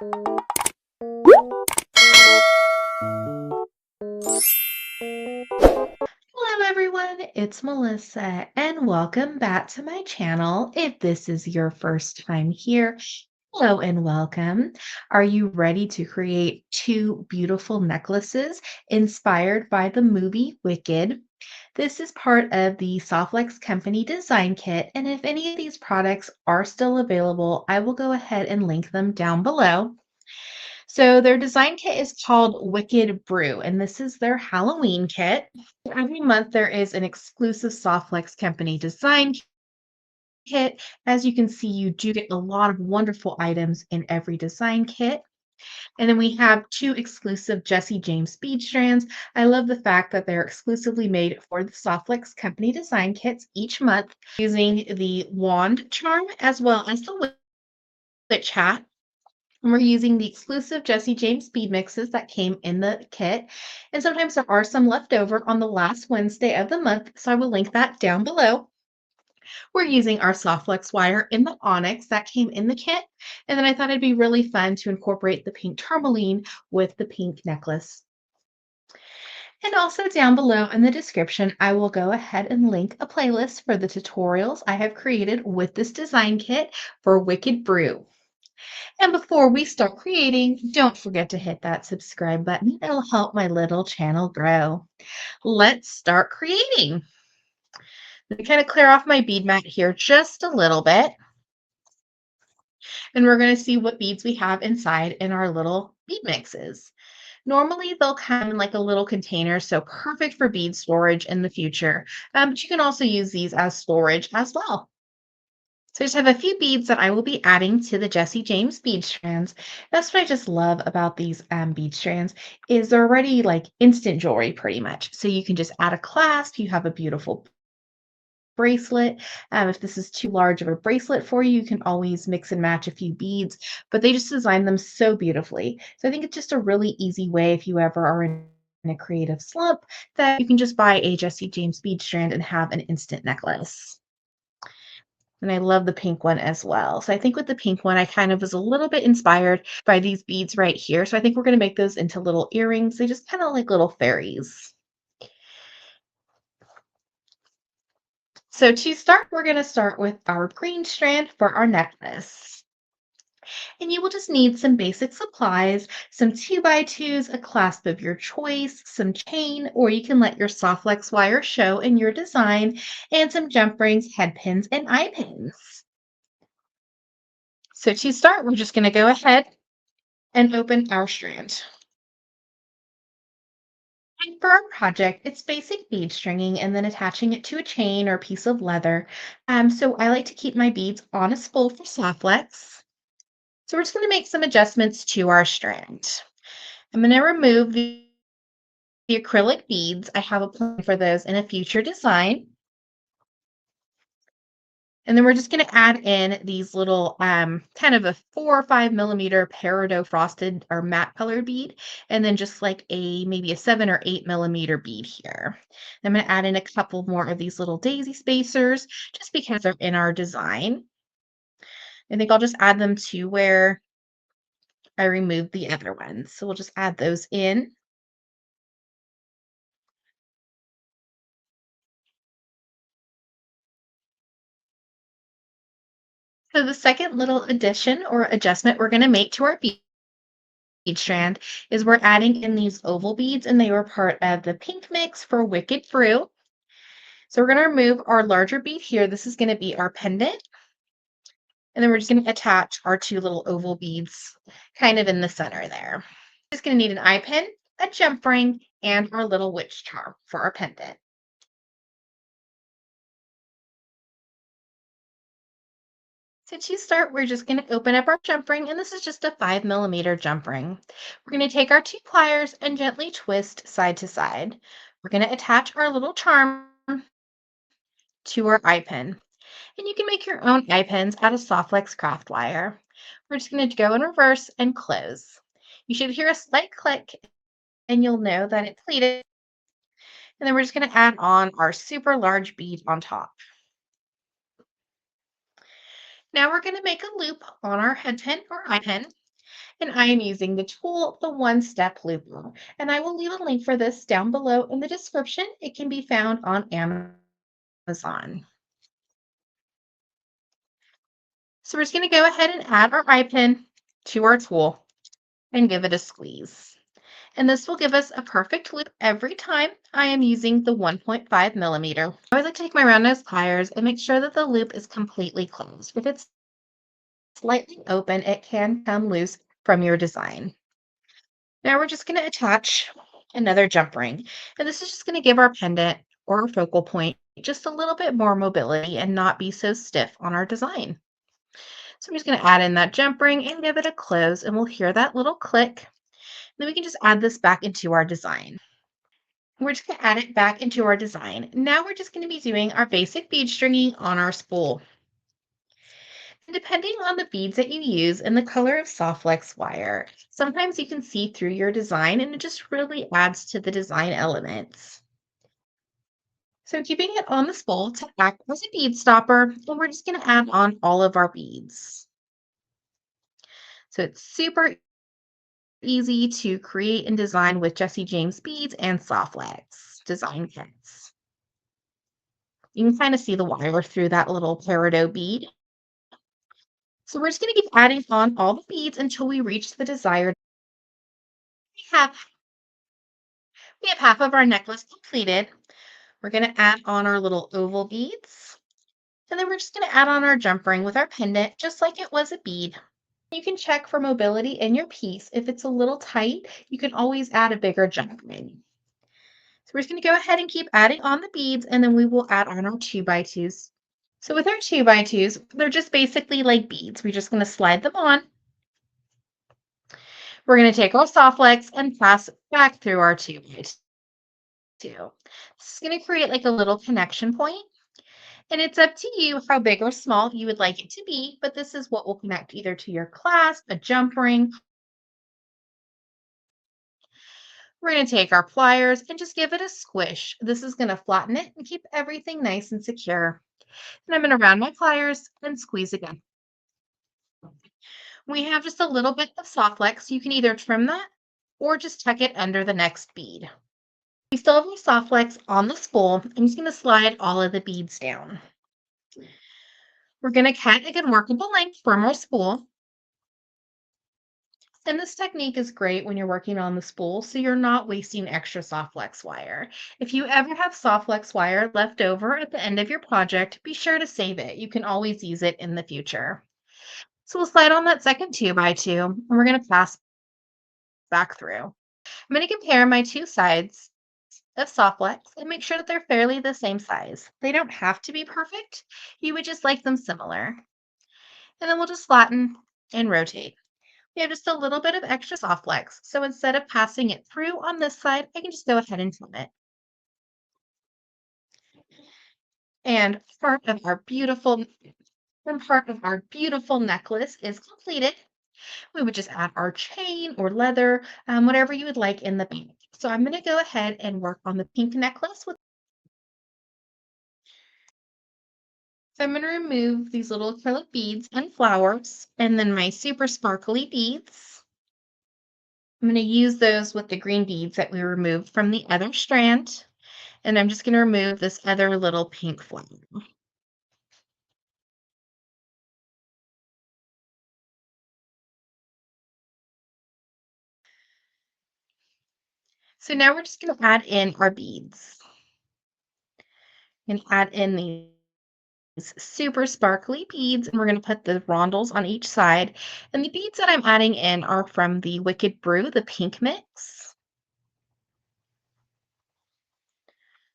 Hello everyone, it's Melissa and welcome back to my channel. If this is your first time here, hello and welcome. Are you ready to create two beautiful necklaces inspired by the movie Wicked? This is part of the Softlex Company design kit, and if any of these products are still available, I will go ahead and link them down below. So their design kit is called Wicked Brew, and this is their Halloween kit. Every month there is an exclusive Softlex Company design kit. As you can see, you do get a lot of wonderful items in every design kit. And then we have two exclusive Jesse James bead strands. I love the fact that they're exclusively made for the Softlex Company design kits each month using the wand charm as well as the witch hat. And we're using the exclusive Jesse James bead mixes that came in the kit. And sometimes there are some left over on the last Wednesday of the month, so I will link that down below. We're using our soft flex wire in the onyx that came in the kit. And then I thought it'd be really fun to incorporate the pink tourmaline with the pink necklace. And also down below in the description, I will go ahead and link a playlist for the tutorials I have created with this design kit for Wicked Brew. And before we start creating, don't forget to hit that subscribe button. It'll help my little channel grow. Let's start creating. Let me kind of clear off my bead mat here just a little bit. And we're going to see what beads we have inside in our little bead mixes. Normally, they'll come in like a little container, so perfect for bead storage in the future. But you can also use these as storage as well. So I just have a few beads that I will be adding to the Jesse James bead strands. That's what I just love about these bead strands is they're already like instant jewelry pretty much. So you can just add a clasp. You have a beautiful bracelet. If this is too large of a bracelet for you, you can always mix and match a few beads, but they just design them so beautifully. So I think it's just a really easy way if you ever are in a creative slump that you can just buy a Jesse James bead strand and have an instant necklace. And I love the pink one as well. So I think with the pink one, I kind of was a little bit inspired by these beads right here. So I think we're going to make those into little earrings. They just kind of like little fairies. So to start, we're going to start with our green strand for our necklace. And you will just need some basic supplies, some 2x2s, a clasp of your choice, some chain, or you can let your soft flex wire show in your design, and some jump rings, head pins, and eye pins. So to start, we're just going to go ahead and open our strand. And for our project, it's basic bead stringing and then attaching it to a chain or a piece of leather. So I like to keep my beads on a spool for soft flex. So we're just going to make some adjustments to our strand. I'm going to remove the acrylic beads. I have a plan for those in a future design. And then we're just going to add in these little kind of a 4 or 5 millimeter peridot frosted or matte colored bead, and then just like a maybe a 7 or 8 millimeter bead here. I'm going to add in a couple more of these little daisy spacers just because they're in our design. I think I'll just add them to where I removed the other ones. So we'll just add those in. So the second little addition or adjustment we're going to make to our bead strand is we're adding in these oval beads, and they were part of the pink mix for Wicked Brew. So we're going to remove our larger bead here. This is going to be our pendant. And then we're just going to attach our two little oval beads kind of in the center there. Just going to need an eye pin, a jump ring, and our little witch charm for our pendant. So to start, we're just going to open up our jump ring, and this is just a 5 millimeter jump ring. We're going to take our two pliers and gently twist side to side. We're going to attach our little charm to our eye pin. And you can make your own eye pins out of Softlex craft wire. We're just going to go in reverse and close. You should hear a slight click, and you'll know that it's pleated. And then we're just going to add on our super large bead on top. Now we're going to make a loop on our head pin or eye pin. And I am using the tool, the one-step looper. And I will leave a link for this down below in the description. It can be found on Amazon. So we're just going to go ahead and add our eye pin to our tool and give it a squeeze. And this will give us a perfect loop every time I am using the 1.5 millimeter. I always like to take my round nose pliers and make sure that the loop is completely closed. If it's slightly open, it can come loose from your design. Now we're just going to attach another jump ring. And this is just going to give our pendant or focal point just a little bit more mobility and not be so stiff on our design. So I'm just going to add in that jump ring and give it a close, and we'll hear that little click. Then we can just add this back into our design. We're just going to add it back into our design. Now we're just going to be doing our basic bead stringing on our spool. And depending on the beads that you use and the color of soft flex wire, sometimes you can see through your design and it just really adds to the design elements. So keeping it on the spool to act as a bead stopper, and we're just going to add on all of our beads. So it's super easy to create and design with Jesse James beads and soft flex design kits. You can kind of see the wire through that little peridot bead. So we're just going to keep adding on all the beads until we reach the desired. We have, we have half of our necklace completed. We're going to add on our little oval beads. And then we're just going to add on our jump ring with our pendant, just like it was a bead. You can check for mobility in your piece. If it's a little tight, you can always add a bigger jump ring. So we're just going to go ahead and keep adding on the beads, and then we will add on our 2x2s. So with our 2x2s, they're just basically like beads. We're just going to slide them on. We're going to take our soft flex and pass it back through our 2x2. This is going to create like a little connection point, and it's up to you how big or small you would like it to be, but this is what will connect either to your clasp, a jump ring. We're going to take our pliers and just give it a squish. This is going to flatten it and keep everything nice and secure. And I'm going to round my pliers and squeeze again. We have just a little bit of soft flex. You can either trim that or just tuck it under the next bead. We still have our soft flex on the spool. I'm just going to slide all of the beads down. We're going to cut a good workable length from our spool. And this technique is great when you're working on the spool, so you're not wasting extra soft flex wire. If you ever have soft flex wire left over at the end of your project, be sure to save it. You can always use it in the future. So we'll slide on that second 2x2, and we're going to pass back through. I'm going to compare my two sides of soft flex and make sure that they're fairly the same size. They don't have to be perfect. You would just like them similar. And then we'll just flatten and rotate. We have just a little bit of extra soft flex. So instead of passing it through on this side, I can just go ahead and trim it. And part of our beautiful necklace is completed. We would just add our chain or leather, whatever you would like in the pink. So I'm going to go ahead and work on the pink necklace. So I'm going to remove these little acrylic beads and flowers, and then my super sparkly beads. I'm going to use those with the green beads that we removed from the other strand. And I'm just going to remove this other little pink flower. So now we're just going to add in our beads. And add in these super sparkly beads, and we're going to put the rondels on each side. And the beads that I'm adding in are from the Wicked Brew, the pink mix.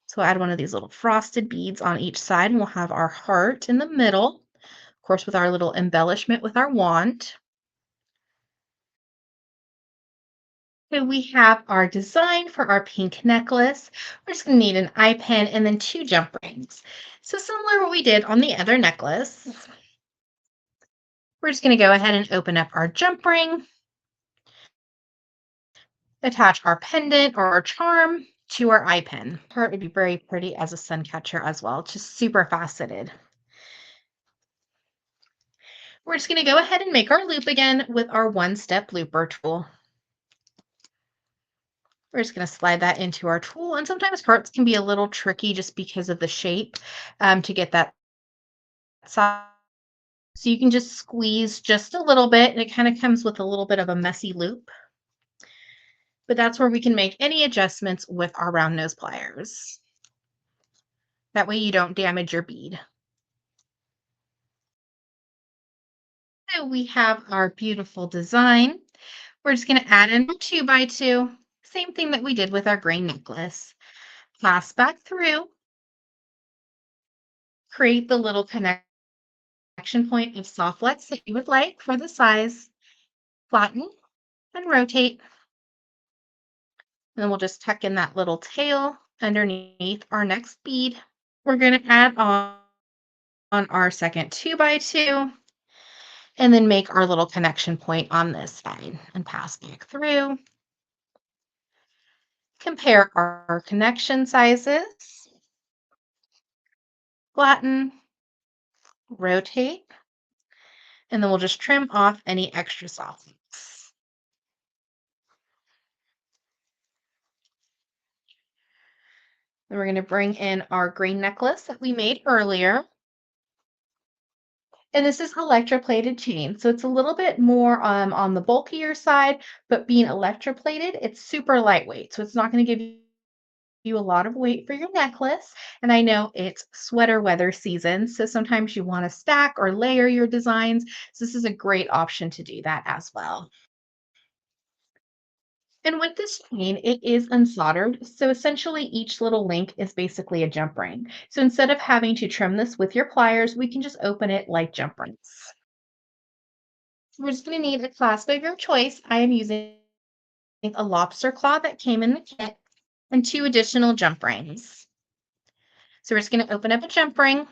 So we'll add one of these little frosted beads on each side, and we'll have our heart in the middle, of course, with our little embellishment with our wand. So we have our design for our pink necklace. We're just going to need an eye pin and then two jump rings. So similar to what we did on the other necklace. We're just going to go ahead and open up our jump ring, attach our pendant or our charm to our eye pin. Heart would be very pretty as a sun catcher as well, just super faceted. We're just going to go ahead and make our loop again with our one-step looper tool. We're just going to slide that into our tool. And sometimes parts can be a little tricky just because of the shape to get that size. So you can just squeeze just a little bit, and it kind of comes with a little bit of a messy loop. But that's where we can make any adjustments with our round nose pliers. That way you don't damage your bead. So we have our beautiful design. We're just going to add in a 2x2. Same thing that we did with our green necklace. Pass back through. Create the little connection point of soft flex that you would like for the size. Flatten and rotate. And then we'll just tuck in that little tail underneath our next bead. We're going to add on our second 2x2 and then make our little connection point on this side and pass back through. Compare our connection sizes. Flatten, rotate, and then we'll just trim off any extra softness. Then we're going to bring in our green necklace that we made earlier. And this is electroplated chain, so it's a little bit more on the bulkier side, but being electroplated, it's super lightweight, so it's not going to give you a lot of weight for your necklace. And I know it's sweater weather season, so sometimes you want to stack or layer your designs. So this is a great option to do that as well. And with this chain, it is unsoldered. So essentially each little link is basically a jump ring. So instead of having to trim this with your pliers, we can just open it like jump rings. We're just going to need a clasp of your choice. I am using a lobster claw that came in the kit and 2 additional jump rings. So we're just going to open up a jump ring,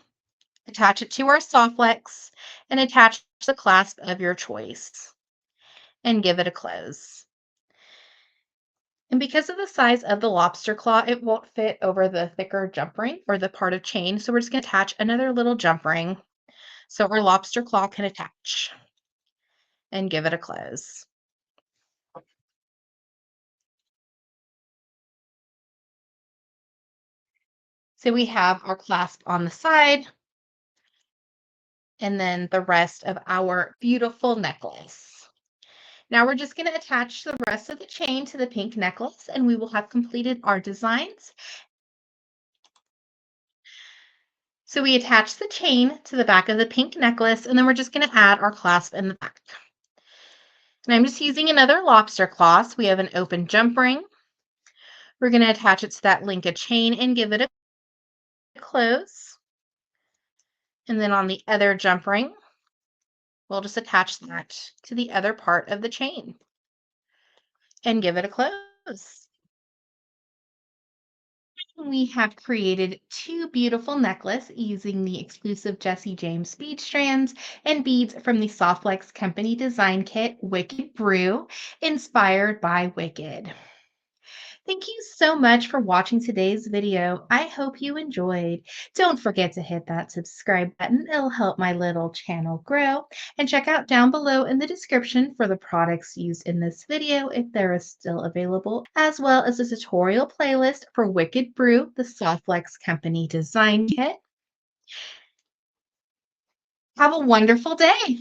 attach it to our soft flex, and attach the clasp of your choice and give it a close. And because of the size of the lobster claw, it won't fit over the thicker jump ring or the part of chain. So we're just going to attach another little jump ring so our lobster claw can attach and give it a close. So we have our clasp on the side and then the rest of our beautiful necklace. Now we're just going to attach the rest of the chain to the pink necklace and we will have completed our designs. So we attach the chain to the back of the pink necklace and then we're just going to add our clasp in the back. And I'm just using another lobster claw. So we have an open jump ring. We're going to attach it to that link of chain and give it a close. And then on the other jump ring, we'll just attach that to the other part of the chain and give it a close. We have created 2 beautiful necklaces using the exclusive Jesse James bead strands and beads from the Softflex Company design kit, Wicked Brew, inspired by Wicked. Thank you so much for watching today's video. I hope you enjoyed. Don't forget to hit that subscribe button. It'll help my little channel grow. And check out down below in the description for the products used in this video if they're still available, as well as a tutorial playlist for Wicked Brew, the Softflex Company design kit. Have a wonderful day.